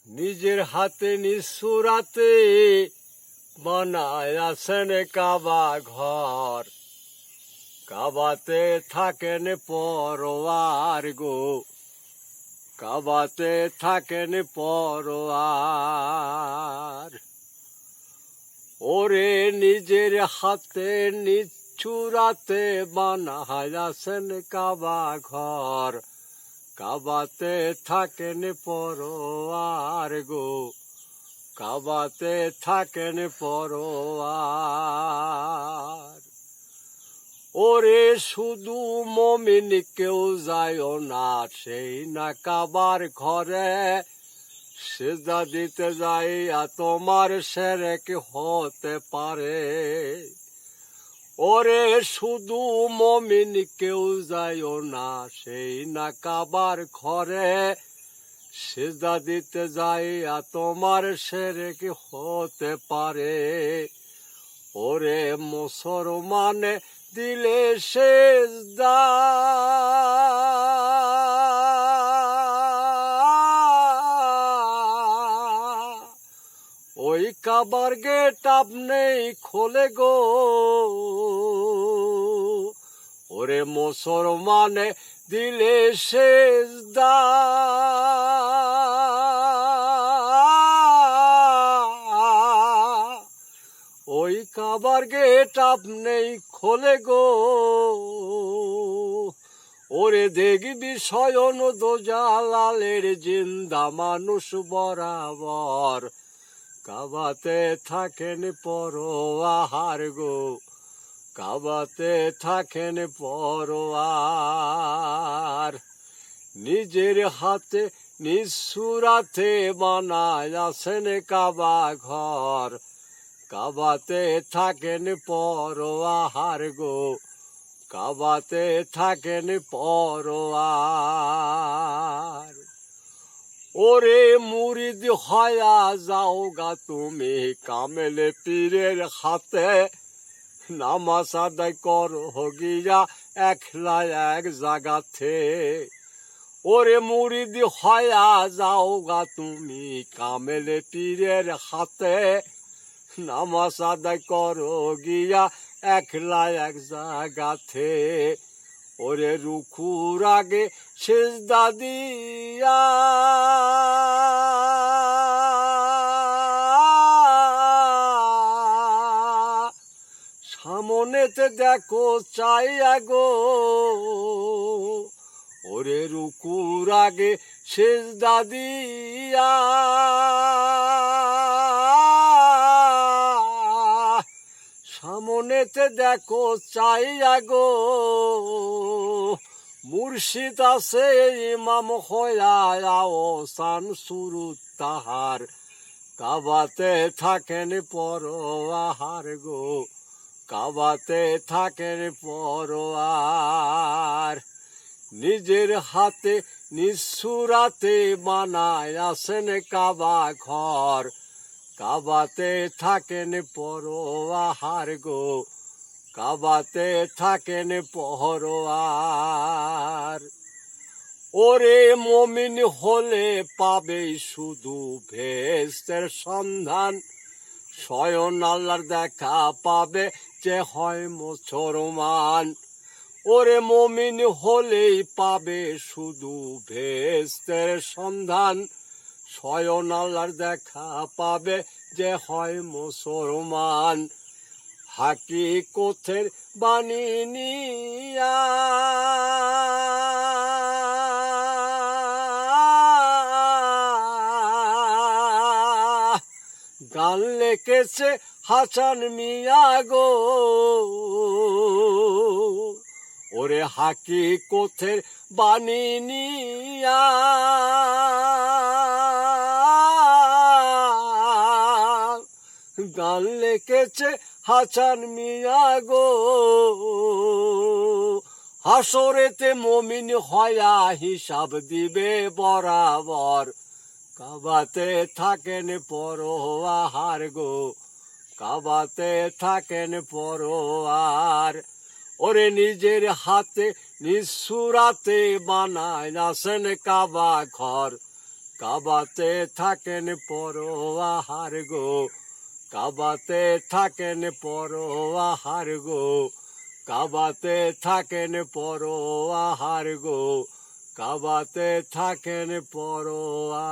নিজের হাতে নিঃসুরাতে বানায় আছেন কাবা ঘর, কাবাতে থাকেন পরোয়ার গো, কাবাতে থাকেন পরোয়ার। ওরে নিজের হাতে নিচ্ছুরাতে বানায় আছেন কাবা ঘর, কাবাতে থাকেন পরোয়ার গো, কাবাতে থাকেন পরোয়ার। ওরে শুধু মমিন কেউ যায় না সেই না কাবার ঘরে, সিজদা দিতে যাইয়া তোমার শিরক হতে পারে। ওরে শুধু মমিন কেউ যায় না সেই না কাবার ঘরে, সিজদা দিতে যাইয়া তোমার শিরক হতে পারে। ওরে মুসলমানে দিলে সিজদা, ওই কাবার গেট আপনি খোলে গো। ওরে মুসলমানে দিলে সিজদা, ওই কাবার গেট আপনি খোলে গো। ওরে দেখবি শয়ন দোজালালের জিন্দা মানুষ বরাবর, কাবাতে থাকেন পরোয়ার গো, কাবাতে থাকেন পরোয়ার। নিজের হাতে নিঃসুরাতে বানায় আছেন কাবা ঘর, কাবাতে থাকেন পরোয়ার গো, কাবাতে থাকেন পরোয়ার। ওরে মুরিদ হয়া যাও গা তুমি কামেলে পীরের হাতে, নামাজ আদায় করো গিয়া একলা এক জাগাতে। ওরে মুরিদ হয়া যাও গা তুমি কামেলে পীরের হাতে, নামাজ আদায় করো গিয়া একলা এক জাগাতে। ওরে রুকুর আগে সিজদা দিয়া, সামনেতে দেখো চাইয়া গো। ওরে রুকুর আগে সিজদা দিয়া, সামনেতে দেখো চাইয়া গো। মুর্শিদ আছে ইমাম হয়া আওসান সুরুত তাহার, কাবাতে থাকেন পরোয়ার গো, কাবাতে থাকেন পরোয়ার। নিজের হাতে নিঃসুরাতে বানায় আছেন কাবা ঘর, কাবাতে থাকেন পরোয়ার গো, কাবাতে থাকেন পরোয়ার। ওরে মমিন হলে পাবে শুধু ভেস্তের সন্ধান, স্বয়ং আল্লাহর দেখা পাবে যে হয় মুসলমান। ওরে মমিন হলেই পাবে শুধু ভেস্তের সন্ধান, স্বয়ং আল্লাহর দেখা পাবে যে হয় মুসলমান। হাকিকতের বাণী নিয়া, গান লেখেছে হাসান মিয়া গো। ওরে হাকিকতের বাণী নিয়া, গান লেখেছে হাসান মিয়া গো। হাসরেতে মমিন হয়া হিসাব দিবে বরাবর, কাবাতে থাকেন পরোয়ার গো, কাবাতে থাকেন পরোয়ার। ওরে নিজের হাতে নিঃসুরাতে বানায় আছেন কাবা ঘর, কাবাতে থাকেন পরোয়াহার গো, কাবাতে থাকেন পরোয়াহার গো, কাবাতে থাকেন পরোয়াহার গো, কাবাতে থাকেন পরোয়া।